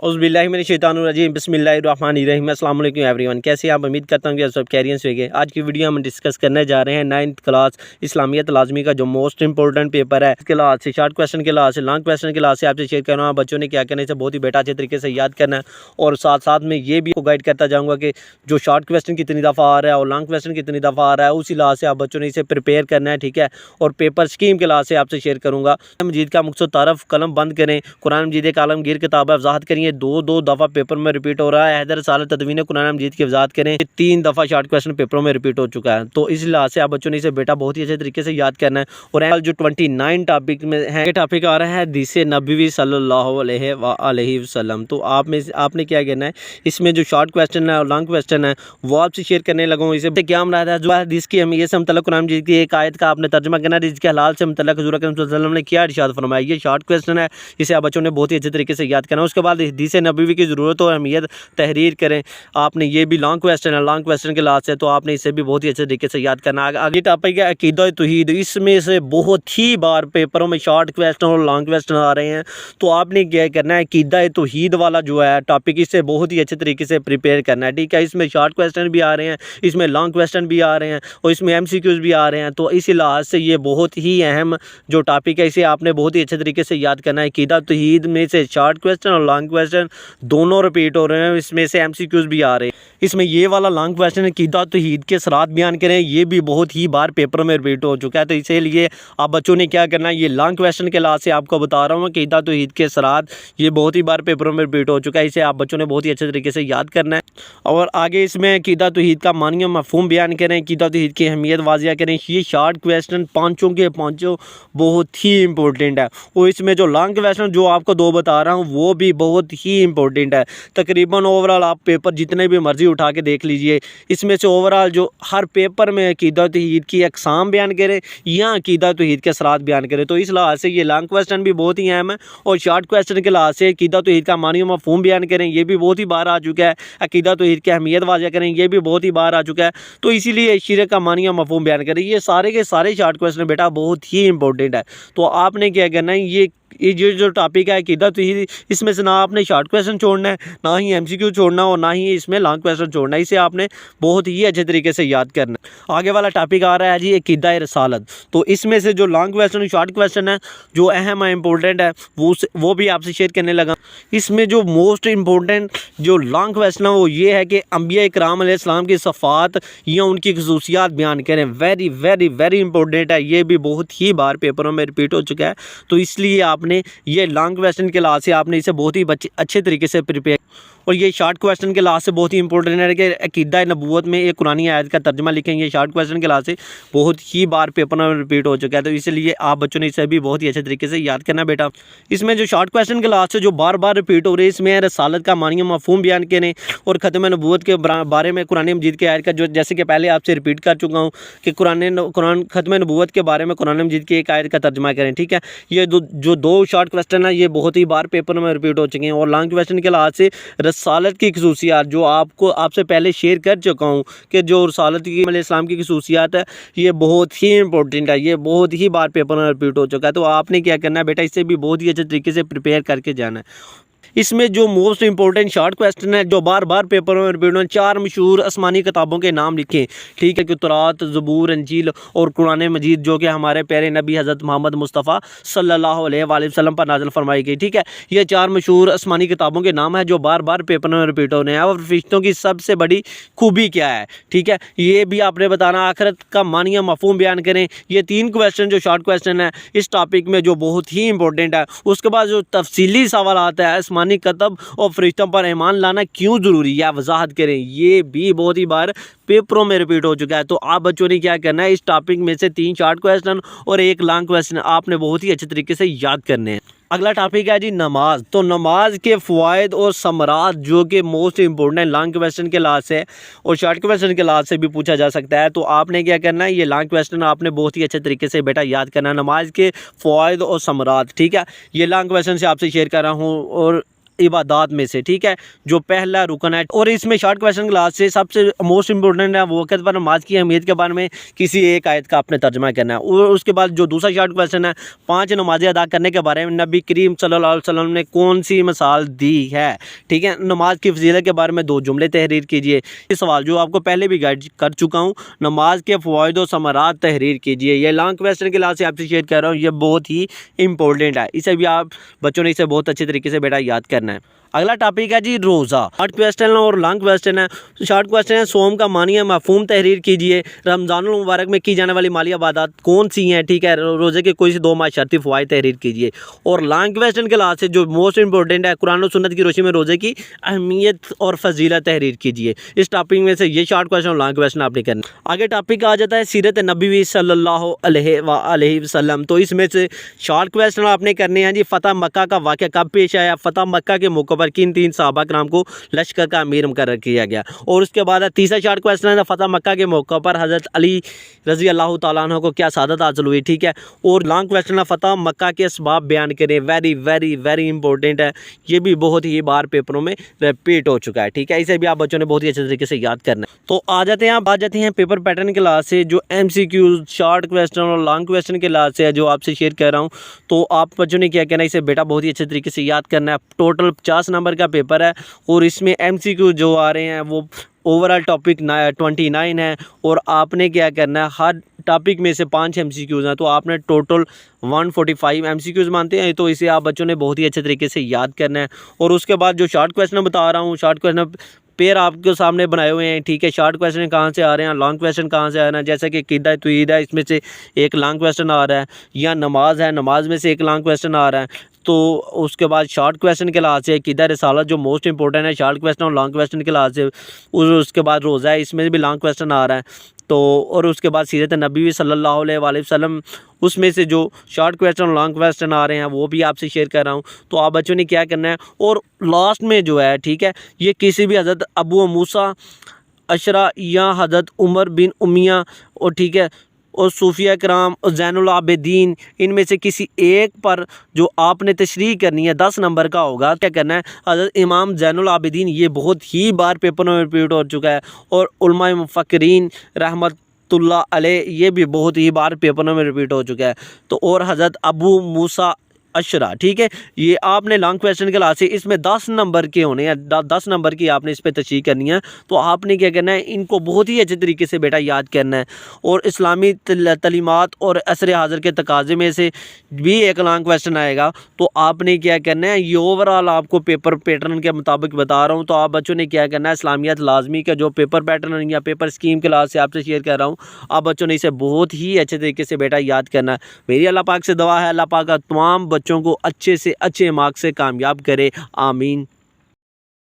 औज़ुबिल्लाहिमिनश्शैतानिर्रजीम बिस्मिल्लाहिर्रहमानिर्रहीम अस्सलाम वालेकुम एवरीवन। कैसे आप? उम्मीद करता हूँ कि आप सब खैरियत से होंगे। आज की वीडियो हम डिस्कस करने जा रहे हैं 9th क्लास इस्लामियत लाज़मी का जो मोस्ट इंपॉर्टेंट पेपर है, इसके लिहाज से शॉर्ट क्वेश्चन के लिहाज से, लॉन्ग क्वेश्चन के लिहाज से आपसे शेयर कर रहा हूँ। बच्चों ने क्या करना है, इसे बहुत ही बेटा अच्छे तरीके से याद करना है और साथ साथ में ये भी गाइड करता जाऊँगा कि जो शॉर्ट क्वेश्चन कितनी दफ़ा आ रहा है और लॉन्ग क्वेश्चन कितनी दफ़ा आ रहा है, उसी लिहाज से आप बच्चों ने इसे प्रिपेयर करना है, ठीक है। और पेपर स्कीम के लिहाज से आपसे शेयर करूँगा। मजीद का मकसद तारफ़ कलम बंद करें, कुरान मजीद एक आलमगीर किताब है, वज़ाहत करिए, दो दफ़ा पेपर में रिपीट हो रहा है। हैदर साल तदवीन कुरान मजीद की वज़ाहत करें, 3 दफ़ा शॉर्ट क्वेश्चन पेपरों में रिपीट हो चुका है। तो इस लिहाज से आप बच्चों ने इसे बेटा बहुत ही अच्छे तरीके से याद करना है। और जो 29 टॉपिक में है, ये टॉपिक आ रहा है हदीस नबवी सल्लल्लाहु अलैहि वसल्लम। तो आपने क्या करना है, इसमें जो शॉर्ट क्वेश्चन है और लॉन्ग क्वेश्चन है वो आपसे शेयर करने लगा हूँ। इसे क्या हम रहा है, जो हदीस की अहमियत से मतलब कुरान मजीद की एक आयत का आपने तर्जुमा करना है, जिसके हलाल से मतलब हुज़ूर अकरम सल्लल्लाहु अलैहि वसल्लम ने क्या इरशाद फरमाया। ये शॉर्ट क्वेश्चन है, इसे आप बच्चों ने बहुत ही अच्छे तरीके से याद करना है। उसके बाद हदीस नबवी की ज़रूरत और अहमियत तहरीर करें। आपने ये भी लॉन्ग क्वेश्चन है, लॉन्ग क्वेश्चन के लास्ट है, तो आपने इसे भी बहुत ही अच्छे तरीके से याद करना है। आगे टॉपिक है अकीदा तौहीद। इसमें से बहुत ही बार पेपरों में शॉर्ट क्वेश्चन और लॉन्ग क्वेश्चन आ रहे हैं, तो आपने क्या करना है, अकीदा तौहीद वाला जो है टॉपिक, इसे बहुत ही अच्छे तरीके से प्रिपेयर करना है, ठीक है। इसमें शॉर्ट क्वेश्चन भी आ रहे हैं, इसमें लॉन्ग क्वेश्चन भी आ रहे हैं और इसमें MCQs भी आ रहे हैं। तो इस लिहाज से ये बहुत ही अहम जो टॉपिक है, इसे आपने बहुत ही अच्छे तरीके से याद करना है। अकीदा तौहीद में से शॉर्ट क्वेश्चन और लॉन्ग क्वेश्चन दोनों रिपीट हो रहे हैं, इसमें से MCQs भी आ रहे हैं। इसमें ये वाला लॉन्ग क्वेश्चन अकीदा तौहीद के सरात बयान करें, ये भी बहुत ही बार पेपर में रिपीट हो चुका है। तो इसीलिए आप बच्चों ने क्या करना है, ये लॉन्ग क्वेश्चन के लिहाज से आपको बता रहा हूँ, अकीदा तौहीद के सरात ये बहुत ही बार पेपरों में रिपीट हो चुका है। इसे आप बच्चों ने बहुत ही अच्छे तरीके से याद करना है। और आगे इसमें अकीदा तौहीद का मानी मफहूम बयान करें, अकीदा तौहीद की अहमियत वाज़िया करें। ये शॉर्ट क्वेश्चन पाँचों के पाँचों बहुत ही इंपॉर्टेंट है। और इसमें जो लॉन्ग क्वेश्चन जो आपको 2 बता रहा हूँ वो भी बहुत ही इंपॉर्टेंट है। तकरीबन ओवरऑल आप पेपर जितने भी मर्जी उठा के देख लीजिए, इसमें से ओवरऑल जो हर पेपर में अकीदा तौहीद की अक़साम बयान करें या अकीदा तौहीद के असरात बयान करें। तो इस लिहाज से ये लॉन्ग क्वेश्चन भी बहुत ही अहम है। और शॉर्ट क्वेश्चन के लिहाज से अकीदा तौहीद का मानी मफहूम बयान करें, ये भी बहुत ही बार आ चुका है। अकीदा तौहीद की अहमियत वाज़िया करें, ये भी बहुत ही बार आ चुका है। तो इसीलिए शिरक का मानी मफहूम बयान करें, ये सारे के सारे शॉर्ट क्वेश्चन बेटा बहुत ही इंपॉर्टेंट है। तो आपने क्या करना है, ये जो टॉपिक है अकीदा तौहीद, इसमें से ना आपने शॉर्ट क्वेश्चन छोड़ना है, ना ही MCQ छोड़ना और ना ही इसमें लॉन्ग क्वेश्चन छोड़ना है। इसे आपने बहुत ही अच्छे तरीके से याद करना है। आगे वाला टॉपिक आ रहा है जी अकीदा रिसालत। तो इसमें से जो लॉन्ग क्वेश्चन शॉर्ट क्वेश्चन है, जो अहम है इंपॉर्टेंट है, वो भी आपसे शेयर करने लगा। इसमें जो मोस्ट इंपॉर्टेंट जो लॉन्ग क्वेश्चन है वो ये है कि अंबिया इकराम अलैहिस्सलाम की सफ़ात या उनकी खसूसियात बयान करें। वेरी वेरी वेरी इंपॉर्टेंट है, ये भी बहुत ही बार पेपरों में रिपीट हो चुका है। तो इसलिए आपने ये लॉन्ग क्वेश्चन के लिहाज से आपने इसे बहुत ही अच्छे तरीके से प्रिपेयर। और ये शॉर्ट क्वेश्चन के लिहाज से बहुत ही इंपॉर्टेंट है कि अकीदा नबूवत में एक कुरानी आयत का तर्जुमा लिखेंगे। शॉर्ट क्वेश्चन के लिहाज से बहुत ही बार पेपर में रिपीट हो चुका है। तो इसलिए आप बच्चों ने इसे भी बहुत ही अच्छे तरीके से याद करना बेटा। इसमें जो शॉर्ट क्वेश्चन के लिहाज से जो बार बार रिपीट हो रही है, इसमें रसालत का मानी मफहूम बयान करें और ख़त्म नबूवत के बारे में कुरान मजीद के आयत का, जो जैसे कि पहले आपसे रिपीट कर चुका हूँ कि कुरान ख़त्म नबूवत के बारे में कुरान मजीद की एक आयत का तर्जुमा करें, ठीक है। ये जो 2 शॉर्ट क्वेश्चन है, ये बहुत ही बार पेपर में रिपीट हो चुके हैं। और लॉन्ग क्वेश्चन के लिहाज से रसालत की खसूसियात जो आपसे पहले शेयर कर चुका हूँ कि जो रसालत की इस्लाम की खसूसियात है, ये बहुत ही इंपॉर्टेंट है, ये बहुत ही बार पेपर में रिपीट हो चुका है। तो आपने क्या करना है बेटा, इससे भी बहुत ही अच्छे तरीके से प्रिपेयर करके जाना है। इसमें जो मोस्ट इंपॉर्टेंट शॉर्ट क्वेश्चन है जो बार बार पेपर में रिपीट हो, 4 मशहूर आसमानी किताबों के नाम लिखें, ठीक है, कि तौरात, ज़बूर, इंजील और कुरान मजीद, जो कि हमारे प्यारे नबी हज़रत मोहम्मद मुस्तफ़ा सल्लल्लाहु अलैहि वसल्लम पर नाज़िल फरमाई गई, ठीक है। ये 4 मशहूर आसमानी किताबों के नाम है जो बार बार पेपर में रिपीट हो रहे हैं। और फरिश्तों की सबसे बड़ी खूबी क्या है, ठीक है, ये भी आपने बताना। आखिरत का मानिया मफहूम बयान करें। ये 3 क्वेश्चन जो शॉर्ट क्वेश्चन है इस टॉपिक में जो बहुत ही इंपॉर्टेंट है। उसके बाद जो तफसीली सवाल आता है, आसमानी कतब और फरिश्तों पर ईमान लाना क्यों ज़रूरी है, वजाहत करें, ये भी बहुत ही बार पेपरों में रिपीट हो चुका है। तो आप बच्चों ने क्या करना है, इस टॉपिक में से 3 शॉर्ट क्वेश्चन और 1 लॉन्ग क्वेश्चन आपने बहुत ही अच्छे तरीके से याद करने हैं। अगला टॉपिक है जी नमाज। तो नमाज के फ़वाइद और समरात जो कि मोस्ट इंपॉर्टेंट लॉन्ग क्वेश्चन के लिहाज से और शॉर्ट क्वेश्चन के लिहाज से भी पूछा जा सकता है। तो आपने क्या करना है, ये लॉन्ग क्वेश्चन आपने बहुत ही अच्छे तरीके से बेटा याद करना है, नमाज के फ़वाइद और समरात, ठीक है। ये लॉन्ग क्वेश्चन से आपसे शेयर कर रहा हूँ। और इबादत में से, ठीक है, जो पहला रुकन है। और इसमें शॉर्ट क्वेश्चन क्लास से सबसे मोस्ट इंपॉर्टेंट है वक़्त पर नमाज की अहमियत के बारे में किसी एक आयत का आपने तर्जुमा करना है। और उसके बाद जो दूसरा शॉर्ट क्वेश्चन है 5 नमाजें अदा करने के बारे में नबी करीम सल्लल्लाहु अलैहि वसल्लम ने कौन सी मिसाल दी है, ठीक है। नमाज की फजीलत के बारे में 2 जुमले तहरीर कीजिए। ये सवाल जो आपको पहले भी गाइड कर चुका हूँ, नमाज के फ़वाइद व समरात तहरीर कीजिए। ये लॉन्ग क्वेश्चन के क्लास से आपसे शेयर कर रहा हूँ, ये बहुत ही इंपॉर्टेंट है, इसे भी आप बच्चों ने इसे बहुत अच्छे तरीके से बेटा याद करना है। अगला टॉपिक है जी रोज़ा। शॉर्ट क्वेश्चन और लॉन्ग क्वेश्चन है। शॉर्ट क्वेश्चन है सोम का मानिया मफहूम तहरीर कीजिए। रमज़ानुल मुबारक में की जाने वाली माली इबादत कौन सी हैं, ठीक है। रोज़े के कोई से 2 माशर्ती फ़वाइद तहरीर कीजिए। और लॉन्ग क्वेश्चन के लास्ट से जो मोस्ट इंपॉर्टेंट है कुरान और सुन्नत की रोशनी में रोज़े की अहमियत और फजीलत तहरीर कीजिए। इस टॉपिक में से ये शॉर्ट क्वेश्चन और लॉन्ग क्वेश्चन आपने करना। आगे टॉपिक आ जाता है सीरत नबी सल्लल्लाहु अलैहि वसल्लम। तो इसमें से शॉर्ट क्वेश्चन आपने करने हैं जी, फ़तह मक्का का वाक़या कब पेश आया, फ़तह मक्का के मौके पर किन 3 सहाबा कराम को लश्कर का अमीर मुकर्रर किया गया। और उसके बाद तीसरा शॉर्ट क्वेश्चन है फ़तह मक्का के मौके पर हज़रत अली रज़ी अल्लाह तआला अन्हु को क्या सादत हासिल हुई, ठीक है। और लॉन्ग क्वेश्चन है फ़तह मक्का के असबाब बयान करें। वेरी वेरी वेरी इंपॉर्टेंट है, ये भी बहुत ही बार पेपरों में रिपीट हो चुका है, ठीक है। इसे भी आप बच्चों ने बहुत ही अच्छे तरीके से याद करना है। तो आ जाते हैं पेपर पैटर्न के लास्ट से जो MCQ शॉर्ट क्वेश्चन और लॉन्ग क्वेश्चन के लास्ट से है जो आपसे शेयर कर रहा हूँ। तो आप बच्चों ने क्या कहना है, इसे बेटा बहुत ही अच्छे तरीके से याद करना है। टोटल 50 नंबर का पेपर है और इसमें MCQ जो आ रहे हैं वो ओवरऑल टॉपिक 29 है। और आपने क्या करना है, हर टॉपिक में से 5 MCQs हैं, तो आपने टोटल 145 MCQs मानते हैं। तो इसे आप बच्चों ने बहुत ही अच्छे तरीके से याद करना है। और उसके बाद जो शॉर्ट क्वेश्चन बता रहा हूँ, शॉर्ट क्वेश्चन पेयर आपके सामने बनाए हुए हैं, ठीक है। शॉर्ट क्वेश्चन कहाँ से आ रहे हैं, लॉन्ग क्वेश्चन कहाँ से आ रहे हैं, जैसे कि क़ीदा तौहीद है, इसमें से एक लॉन्ग क्वेश्चन आ रहा है, या नमाज है, नमाज में से एक लॉन्ग क्वेश्चन आ रहा है। तो उसके बाद शॉर्ट क्वेश्चन के लिहाज से क़ीदा रिसालत जो मोस्ट इंपॉर्टेंट है शॉर्ट क्वेश्चन और लॉन्ग क्वेश्चन के लिहाज से। उसके बाद रोज़ा है, इसमें भी लॉन्ग क्वेश्चन आ रहा है। तो और उसके बाद सीरत नबी सल्लल्लाहु अलैहि वसल्लम, उसमें से जो शॉर्ट क्वेश्चन और लॉन्ग क्वेश्चन आ रहे हैं वो भी आपसे शेयर कर रहा हूँ। तो आप बच्चों ने क्या करना है, और लास्ट में जो है, ठीक है, ये किसी भी हज़रत अबू मूसा अशरा या हज़रत उमर बिन उमिया और, ठीक है, और सूफिया कराम और ज़ैनुल आबिदीन, इनमें से किसी एक पर जो आपने तशरीह करनी है 10 नंबर का होगा। क्या करना है, हज़रत इमाम ज़ैनुल आबिदीन, ये बहुत ही बार पेपर में रिपीट हो चुका है। और उलमा मुफ़क्किरीन रहमतुल्लाह अलैह, ये भी बहुत ही बार पेपर में रिपीट हो चुका है। तो और हज़रत अबू मूसा अशरा, ठीक है, ये आपने लॉन्ग क्वेश्चन के लास्ट से इसमें 10 नंबर के होने हैं, 10 नंबर की आपने इस पर तशरीह करनी है। तो आपने क्या करना है, इनको बहुत ही अच्छे तरीके से बेटा याद करना है। और इस्लामी तलीमात और असर हाज़िर के तकाज़े में से भी एक लॉन्ग क्वेश्चन आएगा। तो आपने क्या करना है, ये ओवरऑल आपको पेपर पैटर्न के मुताबिक बता रहा हूँ। तो आप बच्चों ने क्या करना है, इस्लामियत लाजमी का जो पेपर पैटर्न या पेपर स्कीम के लास्ट से आपसे शेयर कर रहा हूँ, आप बच्चों ने इसे बहुत ही अच्छे तरीके से बेटा याद करना है। मेरी अल्लाह पाक से दुआ है, अल्लाह पाक तमाम बच्चों को अच्छे से अच्छे मार्क्स से कामयाब करे, आमीन।